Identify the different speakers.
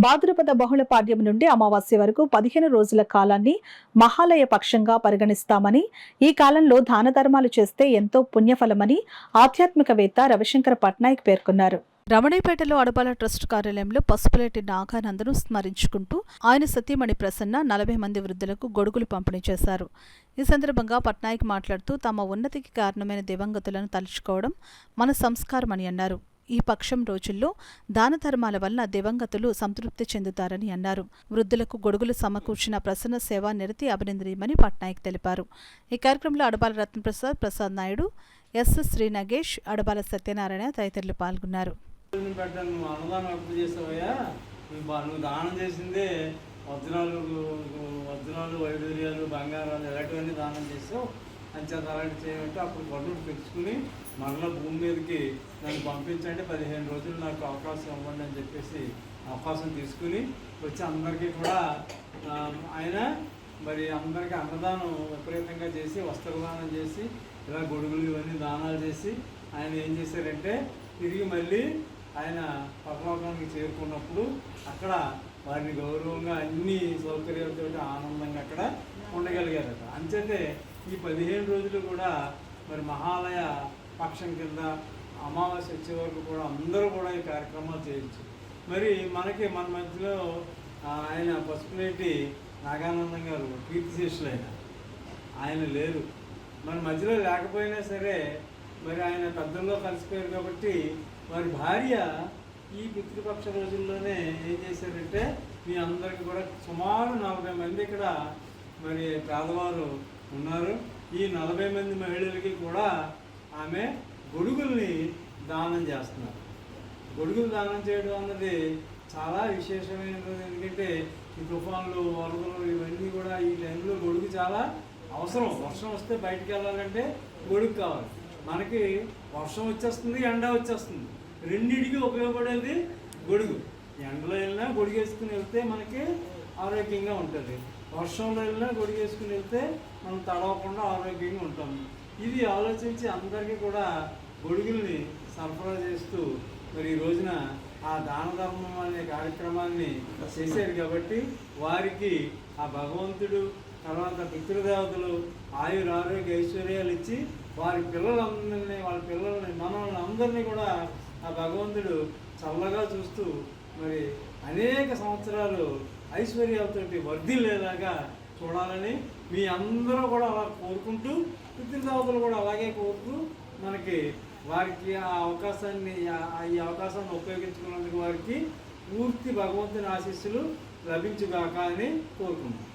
Speaker 1: భాద్రపద బహుళ పాడ్యం నుండి అమావాస్య వరకు 15 రోజుల కాలాన్ని మహాలయ పక్షంగా పరిగణిస్తామని, ఈ కాలంలో దాన ధర్మాలు చేస్తే ఎంతో పుణ్యఫలమని ఆధ్యాత్మికవేత్త రవిశంకర పట్నాయక్ పేర్కొన్నారు. రమణీపేటలో అడపాల ట్రస్ట్ కార్యాలయంలో పసుపులేటి నాగానందను స్మరించుకుంటూ ఆయన సతీమణి ప్రసన్న 40 మంది వృద్ధులకు గొడుగులు పంపిణీ చేశారు. ఈ సందర్భంగా పట్నాయక్ మాట్లాడుతూ తమ ఉన్నతికి కారణమైన దివంగతులను తలుచుకోవడం మన సంస్కారమని అన్నారు. ఈ పక్షం రోజుల్లో దాన ధర్మాల వలన దివంగతులు సంతృప్తి చెందుతారని అన్నారు. వృద్ధులకు గొడుగులు సమకూర్చిన ప్రసన్న సేవా నిరతి అభినందనీయమని పట్నాయక్ తెలిపారు. ఈ కార్యక్రమంలో అడబాల రత్నప్రసాద్, ప్రసాద్ నాయుడు, ఎస్ శ్రీ నగేష్, అడబాల సత్యనారాయణ తదితరులు పాల్గొన్నారు.
Speaker 2: నువ్వు దానం చేసిందే వజ్రాలు వైడూర్యాలు బంగారాలు ఇలాంటివన్నీ దానం చేసావు అంచేత అలాంటి చేయమంటే అప్పుడు గొడవలు తెచ్చుకుని మరలా భూమి మీదకి నన్ను పంపించండి, 15 రోజులు నాకు అవకాశం ఇవ్వండి అని చెప్పేసి అవకాశం తీసుకుని వచ్చి అందరికీ కూడా ఆయన మరి అందరికీ అన్నదానం విపరీతంగా చేసి వస్త్రదానం చేసి ఇలా గొడుగులు ఇవన్నీ దానాలు చేసి ఆయన ఏం చేశారంటే తిరిగి మళ్ళీ ఆయన పరలోకానికి చేరుకున్నప్పుడు అక్కడ వారిని గౌరవంగా అన్ని సౌకర్యాలతో ఆనందంగా అక్కడ ఉండగలిగారట. అంచేతే ఈ 15 రోజులు కూడా మరి మహాలయ పక్షం కింద అమావాస్య వచ్చే వరకు కూడా అందరూ కూడా ఈ కార్యక్రమాలు చేయొచ్చు. మరి మనకి మన మధ్యలో ఆయన పసుపులేటి నాగానందం గారు కీర్తిశేషులు ఆయన లేరు. మన మధ్యలో లేకపోయినా సరే మరి ఆయన పెద్దల్లో కలిసిపోయారు కాబట్టి వారి భార్య ఈ పితృపక్ష రోజుల్లోనే ఏం చేశారంటే మీ అందరికీ కూడా సుమారు 40 మంది ఇక్కడ మరి పేదవారు ఉన్నారు. ఈ 40 మంది మహిళలకి కూడా ఆమె గొడుగుల్ని దానం చేస్తున్నారు. గొడుగులు దానం చేయడం అన్నది చాలా విశేషమైనది. ఎందుకంటే ఈ తుఫాన్లు, వరదలు ఇవన్నీ కూడా ఈ టైంలో గొడుగు చాలా అవసరం. వర్షం వస్తే బయటికి వెళ్ళాలంటే గొడుగు కావాలి. మనకి వర్షం వచ్చేస్తుంది, ఎండ వచ్చేస్తుంది, రెండింటికి ఉపయోగపడేది గొడుగు. ఎండలో వెళ్ళినా గొడుగు వేసుకుని వెళ్తే మనకి ఆరోగ్యంగా ఉంటుంది, వర్షంలో వెళ్ళినా గొడుగు వేసుకుని వెళ్తే మనం తడవకుండా ఆరోగ్యంగా ఉంటాము. ఇది ఆలోచించి అందరికీ కూడా గొడుగుల్ని సరఫరా చేస్తూ మరి ఈ రోజున ఆ దాన ధర్మం అనే కార్యక్రమాన్ని చేశారు. కాబట్టి వారికి ఆ భగవంతుడు తర్వాత పితృదేవతలు ఆరోగ్య ఐశ్వర్యాలు ఇచ్చి వారి పిల్లలందరినీ, వాళ్ళ పిల్లల్ని, మనల్ని అందరినీ కూడా ఆ భగవంతుడు చల్లగా చూస్తూ మరి అనేక సంవత్సరాలు ఐశ్వర్యాలతోటి వర్ధిల్లేలాగా చూడాలని మీ అందరూ కూడా అలా కోరుకుంటూ, పితృదేవతలు కూడా అలాగే కోరుతూ మనకి వారికి ఈ అవకాశాన్ని ఉపయోగించుకున్నందుకు వారికి పూర్తి భగవంతుని ఆశీస్సులు లభించుగాక అని కోరుకుంటున్నాం.